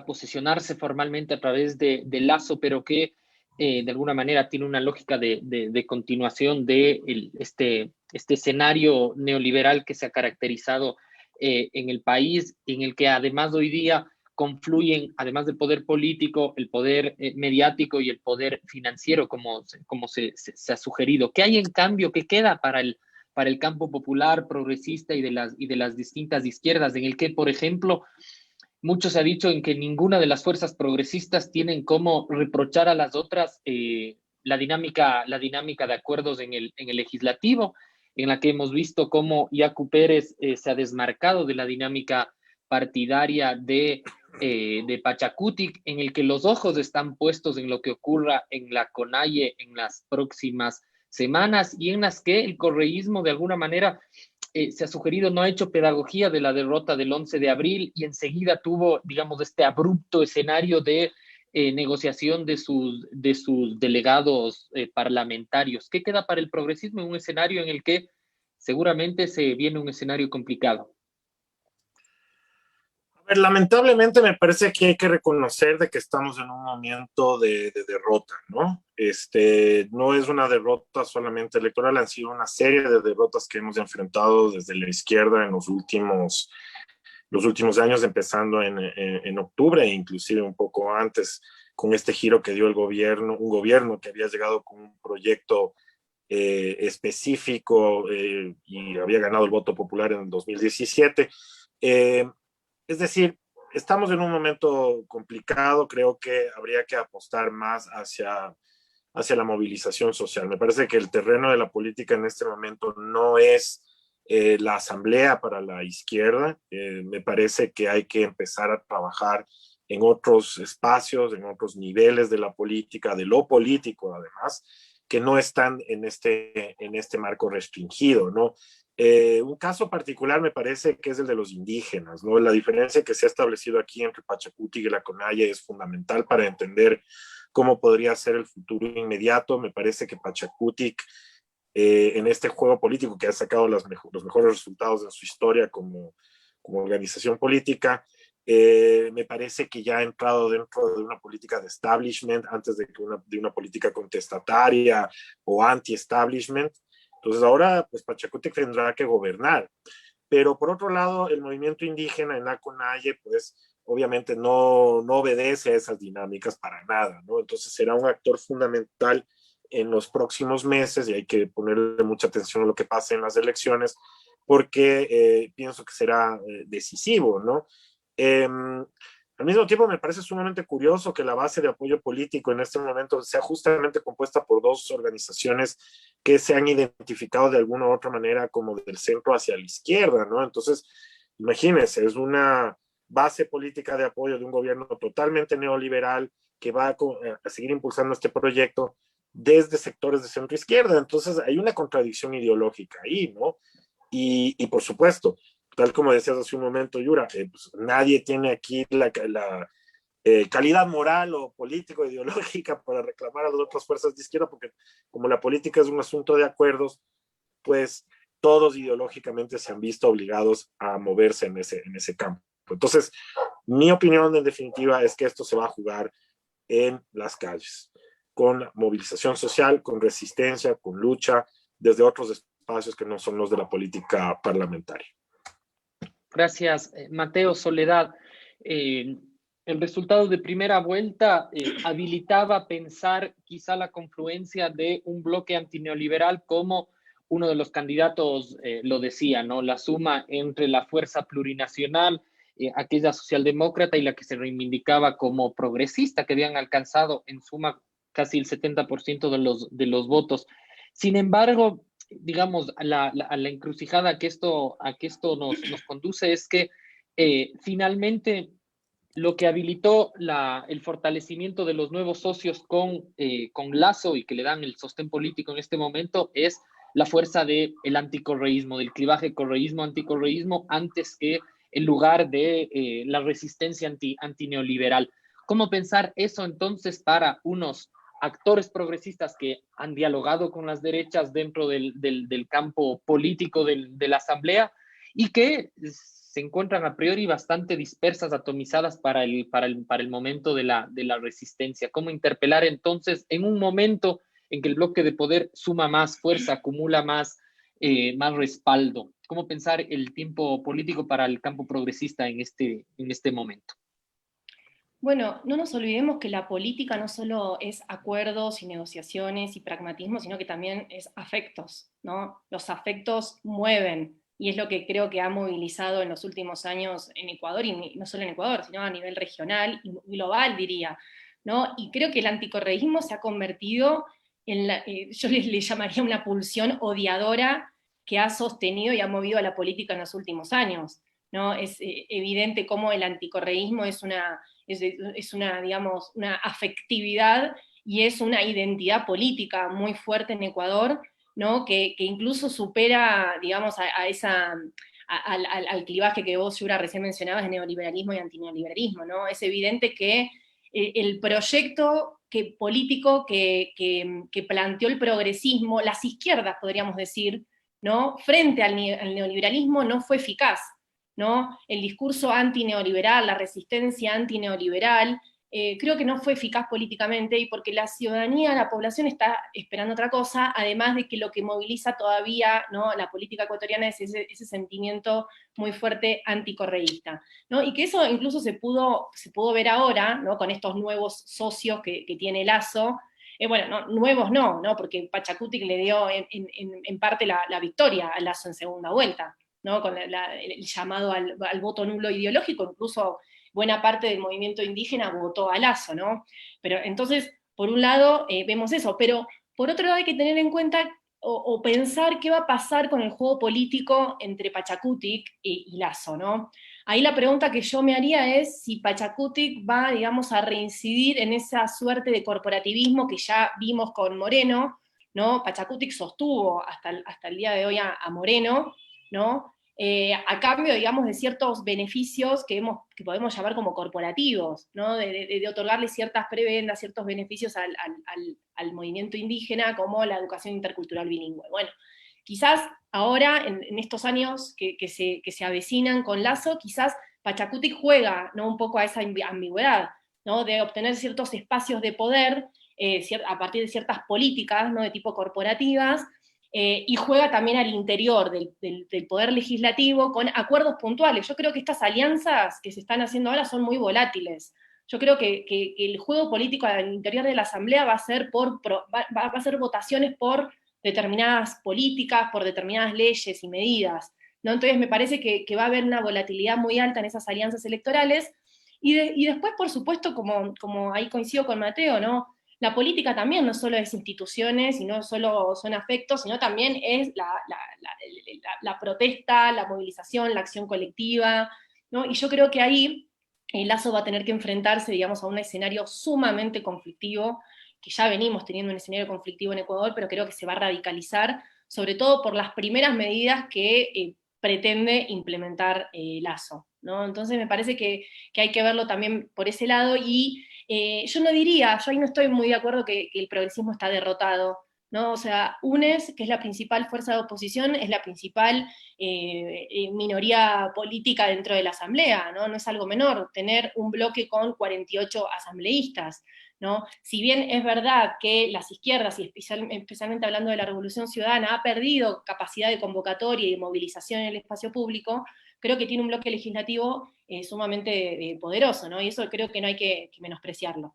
F: posicionarse formalmente a través de Lasso, pero que de alguna manera tiene una lógica de continuación de este escenario neoliberal que se ha caracterizado en el país, en el que además hoy día confluyen, además del poder político, el poder mediático y el poder financiero, como se ha sugerido. ¿Qué hay en cambio que queda para el campo popular, progresista y de las distintas izquierdas, en el que, por ejemplo, mucho se ha dicho en que ninguna de las fuerzas progresistas tienen cómo reprochar a las otras la dinámica de acuerdos en el legislativo, en la que hemos visto cómo Yacu Pérez se ha desmarcado de la dinámica partidaria de Pachacutic, en el que los ojos están puestos en lo que ocurra en la CONAIE en las próximas semanas y en las que el correísmo de alguna manera se ha sugerido no ha hecho pedagogía de la derrota del 11 de abril y enseguida tuvo, digamos, este abrupto escenario de negociación de sus delegados parlamentarios. ¿Qué queda para el progresismo en un escenario en el que seguramente se viene un escenario complicado?
D: A ver, lamentablemente me parece que hay que reconocer de que estamos en un momento de derrota, ¿no? No es una derrota solamente electoral, han sido una serie de derrotas que hemos enfrentado desde la izquierda en los últimos años, empezando en octubre e inclusive un poco antes, con este giro que dio el gobierno, un gobierno que había llegado con un proyecto específico y había ganado el voto popular en el 2017. Es decir, estamos en un momento complicado, creo que habría que apostar más hacia la movilización social. Me parece que el terreno de la política en este momento no es la asamblea para la izquierda. Me parece que hay que empezar a trabajar en otros espacios, en otros niveles de la política, de lo político además, que no están en este marco restringido, ¿no? Un caso particular me parece que es el de los indígenas, ¿no? La diferencia que se ha establecido aquí entre Pachacutic y la CONAIE es fundamental para entender cómo podría ser el futuro inmediato. Me parece que Pachacutic, en este juego político que ha sacado los mejores resultados en su historia como organización política, me parece que ya ha entrado dentro de una política de establishment antes de una política contestataria o anti-establishment. Entonces ahora, pues Pachacutic tendrá que gobernar. Pero por otro lado, el movimiento indígena en la CONAIE, pues obviamente no obedece a esas dinámicas para nada, ¿no? Entonces será un actor fundamental en los próximos meses y hay que ponerle mucha atención a lo que pase en las elecciones porque pienso que será decisivo, ¿no? Al mismo tiempo me parece sumamente curioso que la base de apoyo político en este momento sea justamente compuesta por dos organizaciones que se han identificado de alguna u otra manera como del centro hacia la izquierda, ¿no? Entonces, imagínense, es una base política de apoyo de un gobierno totalmente neoliberal que va a seguir impulsando este proyecto desde sectores de centro izquierda. Entonces, hay una contradicción ideológica ahí, ¿no? Y por supuesto, tal como decías hace un momento, Yura, pues nadie tiene aquí la calidad moral o político ideológica para reclamar a las otras fuerzas de izquierda, porque como la política es un asunto de acuerdos, pues todos ideológicamente se han visto obligados a moverse en ese campo. Entonces, mi opinión en definitiva es que esto se va a jugar en las calles, con movilización social, con resistencia, con lucha, desde otros espacios que no son los de la política parlamentaria.
F: Gracias, Mateo. Soledad. El resultado de primera vuelta habilitaba pensar quizá la confluencia de un bloque antineoliberal como uno de los candidatos lo decía, ¿no? La suma entre la fuerza plurinacional, aquella socialdemócrata y la que se reivindicaba como progresista, que habían alcanzado en suma casi el 70% de los votos. Sin embargo, digamos, a la encrucijada a que esto nos conduce es que finalmente lo que habilitó el fortalecimiento de los nuevos socios con Lasso y que le dan el sostén político en este momento es la fuerza del anticorreísmo, del clivaje correísmo-anticorreísmo, antes que en lugar de la resistencia antineoliberal. ¿Cómo pensar eso entonces para unos actores progresistas que han dialogado con las derechas dentro del campo político de la Asamblea y que se encuentran a priori bastante dispersas, atomizadas para el momento de la resistencia? ¿Cómo interpelar entonces en un momento en que el bloque de poder suma más fuerza, acumula más respaldo? ¿Cómo pensar el tiempo político para el campo progresista en este momento?
H: Bueno, no nos olvidemos que la política no solo es acuerdos y negociaciones y pragmatismo, sino que también es afectos, ¿no? Los afectos mueven, y es lo que creo que ha movilizado en los últimos años en Ecuador, y no solo en Ecuador, sino a nivel regional y global, diría, ¿no? Y creo que el anticorreísmo se ha convertido en yo le llamaría una pulsión odiadora que ha sostenido y ha movido a la política en los últimos años, ¿no? Es evidente cómo el anticorreísmo es una, digamos, una afectividad y es una identidad política muy fuerte en Ecuador, ¿no? Que incluso supera, digamos, al clivaje que vos, Yura, recién mencionabas de neoliberalismo y antineoliberalismo, ¿no? Es evidente que el proyecto político que planteó el progresismo, las izquierdas, podríamos decir, ¿no? Frente al neoliberalismo no fue eficaz, ¿no? El discurso antineoliberal, la resistencia antineoliberal, creo que no fue eficaz políticamente, y porque la ciudadanía, la población está esperando otra cosa, además de que lo que moviliza todavía, ¿no?, la política ecuatoriana es ese sentimiento muy fuerte anticorreísta, ¿no? Y que eso incluso se pudo ver ahora, ¿no?, con estos nuevos socios que tiene Lasso. Bueno, no, nuevos no, porque Pachacutic le dio en parte la victoria a Lasso en segunda vuelta, ¿no?, con el llamado al voto nulo ideológico. Incluso buena parte del movimiento indígena votó a Lasso, ¿no? Pero entonces, por un lado, vemos eso, pero por otro lado hay que tener en cuenta o pensar qué va a pasar con el juego político entre Pachacutic y Lasso, ¿no? Ahí la pregunta que yo me haría es si Pachacutic va, digamos, a reincidir en esa suerte de corporativismo que ya vimos con Moreno, ¿no? Pachacutic sostuvo hasta el día de hoy a Moreno, ¿no? A cambio, digamos, de ciertos beneficios que podemos llamar como corporativos, ¿no? De otorgarle ciertas prebendas, ciertos beneficios al movimiento indígena, como la educación intercultural bilingüe. Bueno, quizás ahora, en estos años que se avecinan con Lasso, quizás Pachacutic juega, ¿no?, un poco a esa ambigüedad, ¿no?, de obtener ciertos espacios de poder a partir de ciertas políticas, ¿no?, de tipo corporativas, y juega también al interior del poder legislativo con acuerdos puntuales. Yo creo que estas alianzas que se están haciendo ahora son muy volátiles. Yo creo que el juego político al interior de la Asamblea va a ser votaciones por determinadas políticas, por determinadas leyes y medidas, ¿no? Entonces me parece que va a haber una volatilidad muy alta en esas alianzas electorales, y después, por supuesto, como ahí coincido con Mateo, ¿no?, la política también no solo es instituciones, y no solo son afectos, sino también es la protesta, la movilización, la acción colectiva, ¿no? Y yo creo que ahí Lasso va a tener que enfrentarse, digamos, a un escenario sumamente conflictivo, que ya venimos teniendo un escenario conflictivo en Ecuador, pero creo que se va a radicalizar, sobre todo por las primeras medidas que pretende implementar Lasso, ¿no? Entonces me parece que hay que verlo también por ese lado, y yo ahí no estoy muy de acuerdo que el progresismo está derrotado, ¿no? O sea, UNES, que es la principal fuerza de oposición, es la principal minoría política dentro de la Asamblea, ¿no? No es algo menor tener un bloque con 48 asambleístas, ¿no? Si bien es verdad que las izquierdas, y especialmente hablando de la Revolución Ciudadana, ha perdido capacidad de convocatoria y de movilización en el espacio público, creo que tiene un bloque legislativo sumamente poderoso, ¿no? Y eso creo que no hay que menospreciarlo.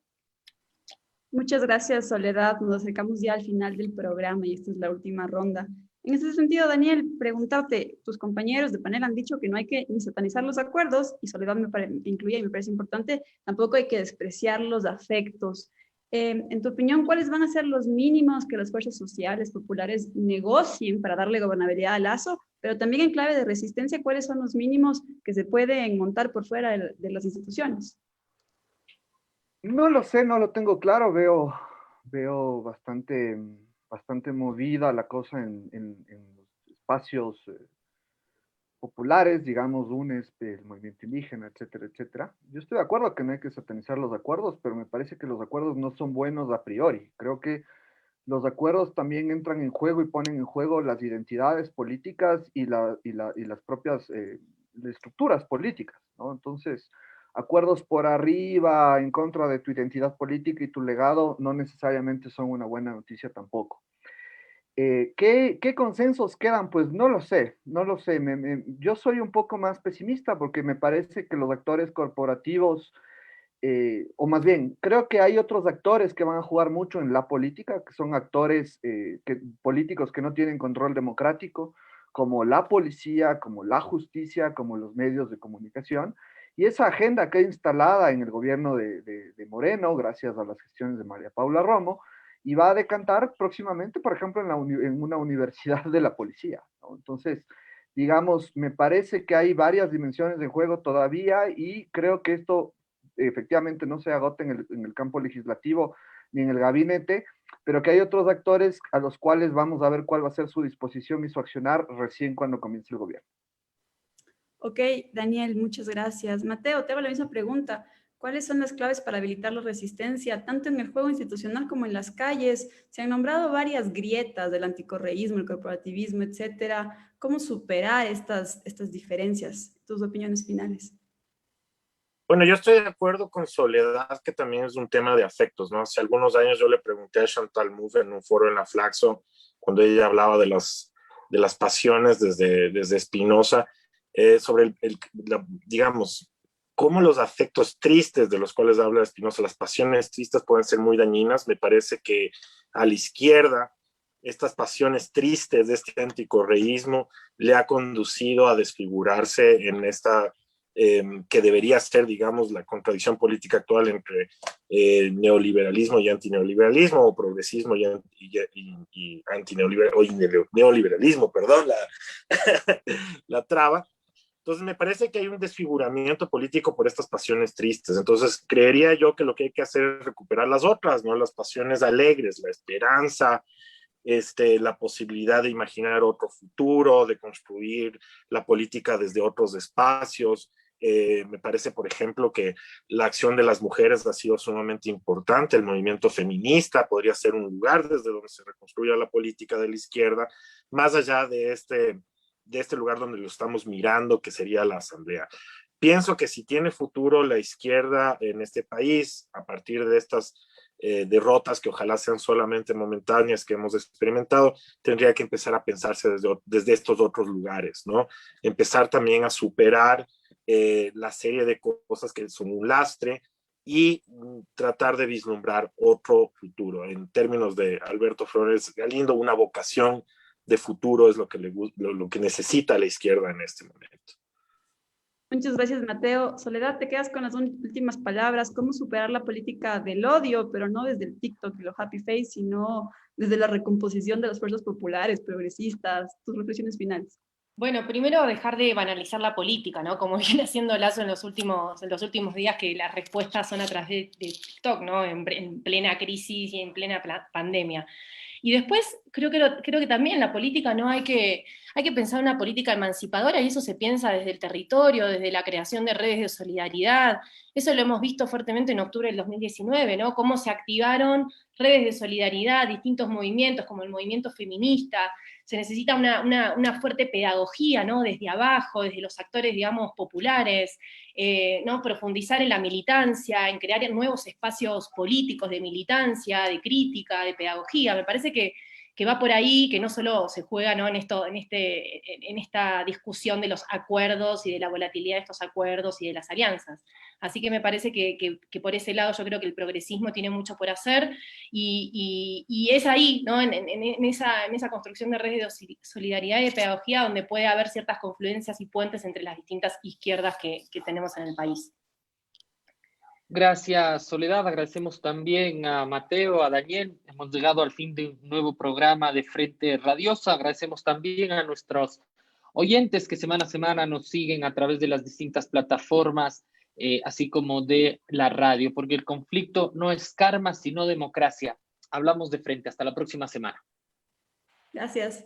E: Muchas gracias, Soledad. Nos acercamos ya al final del programa y esta es la última ronda. En ese sentido, Daniel, preguntarte, tus compañeros de panel han dicho que no hay que ni satanizar los acuerdos, y Soledad me incluye y me parece importante, tampoco hay que despreciar los afectos. En tu opinión, ¿cuáles van a ser los mínimos que las fuerzas sociales populares negocien para darle gobernabilidad a Lazo? Pero también en clave de resistencia, ¿cuáles son los mínimos que se pueden montar por fuera de las instituciones?
G: No lo sé, no lo tengo claro, veo bastante movida la cosa en los espacios populares, digamos, UNES, el movimiento indígena, etcétera, etcétera. Yo estoy de acuerdo que no hay que satanizar los acuerdos, pero me parece que los acuerdos no son buenos a priori. Creo que los acuerdos también entran en juego y ponen en juego las identidades políticas y las propias estructuras políticas, ¿no? Entonces, acuerdos por arriba en contra de tu identidad política y tu legado no necesariamente son una buena noticia tampoco. ¿Qué consensos quedan? Pues no lo sé. Yo soy un poco más pesimista porque me parece que los actores corporativos, o más bien, creo que hay otros actores que van a jugar mucho en la política, que son actores políticos que no tienen control democrático, como la policía, como la justicia, como los medios de comunicación. Y esa agenda que hay instalada en el gobierno de Moreno, gracias a las gestiones de María Paula Romo, y va a decantar próximamente, por ejemplo, en una universidad de la policía, ¿no? Entonces, digamos, me parece que hay varias dimensiones de juego todavía y creo que esto efectivamente no se agota en el campo legislativo ni en el gabinete, pero que hay otros actores a los cuales vamos a ver cuál va a ser su disposición y su accionar recién cuando comience el gobierno.
E: Ok, Daniel, muchas gracias. Mateo, te hago la misma pregunta. ¿Cuáles son las claves para habilitar la resistencia, tanto en el juego institucional como en las calles? Se han nombrado varias grietas del anticorreísmo, el corporativismo, etcétera. ¿Cómo superar estas diferencias? Tus opiniones finales.
D: Bueno, yo estoy de acuerdo con Soledad, que también es un tema de afectos, ¿no? Hace algunos años yo le pregunté a Chantal Mouffe en un foro en la Flaxo, cuando ella hablaba de las pasiones desde Spinoza, sobre digamos, cómo los afectos tristes de los cuales habla Spinoza, las pasiones tristes pueden ser muy dañinas. Me parece que a la izquierda estas pasiones tristes de este anticorreísmo le ha conducido a desfigurarse en esta que debería ser, digamos, la contradicción política actual entre neoliberalismo y antineoliberalismo, o progresismo y neoliberalismo, perdón, la traba. Entonces me parece que hay un desfiguramiento político por estas pasiones tristes. Entonces creería yo que lo que hay que hacer es recuperar las otras, ¿no? Las pasiones alegres, la esperanza, la posibilidad de imaginar otro futuro, de construir la política desde otros espacios. Me parece, por ejemplo, que la acción de las mujeres ha sido sumamente importante. El movimiento feminista podría ser un lugar desde donde se reconstruya la política de la izquierda, más allá de este lugar donde lo estamos mirando, que sería la asamblea. Pienso que si tiene futuro la izquierda en este país, a partir de estas derrotas que ojalá sean solamente momentáneas que hemos experimentado, tendría que empezar a pensarse desde estos otros lugares, ¿no? Empezar también a superar la serie de cosas que son un lastre y tratar de vislumbrar otro futuro. En términos de Alberto Flores Galindo, una vocación de futuro es lo que necesita la izquierda en este momento.
E: Muchas gracias, Mateo. Soledad, te quedas con las últimas palabras. ¿Cómo superar la política del odio, pero no desde el TikTok y lo happy face, sino desde la recomposición de las fuerzas populares, progresistas? Tus reflexiones finales.
H: Bueno, primero dejar de banalizar la política, ¿no? Como viene haciendo Lazo en los últimos días, que las respuestas son a través de TikTok, ¿no? En plena crisis y en plena pandemia. Y después creo que también la política no hay que pensar una política emancipadora, y eso se piensa desde el territorio, desde la creación de redes de solidaridad. Eso lo hemos visto fuertemente en octubre del 2019, ¿no? Cómo se activaron redes de solidaridad, distintos movimientos, como el movimiento feminista. Se necesita una fuerte pedagogía, ¿no? Desde abajo, desde los actores, digamos, populares, ¿no? Profundizar en la militancia, en crear nuevos espacios políticos de militancia, de crítica, de pedagogía. Me parece que que va por ahí, que no solo se juega, ¿no?, en esta discusión de los acuerdos y de la volatilidad de estos acuerdos y de las alianzas. Así que me parece que por ese lado yo creo que el progresismo tiene mucho por hacer, y es ahí, ¿no?, en esa construcción de redes de solidaridad y de pedagogía donde puede haber ciertas confluencias y puentes entre las distintas izquierdas que tenemos en el país.
F: Gracias, Soledad. Agradecemos también a Mateo, a Daniel. Hemos llegado al fin de un nuevo programa de Frente Radiosa. Agradecemos también a nuestros oyentes que semana a semana nos siguen a través de las distintas plataformas, así como de la radio, porque el conflicto no es karma, sino democracia. Hablamos de Frente. Hasta la próxima semana.
E: Gracias.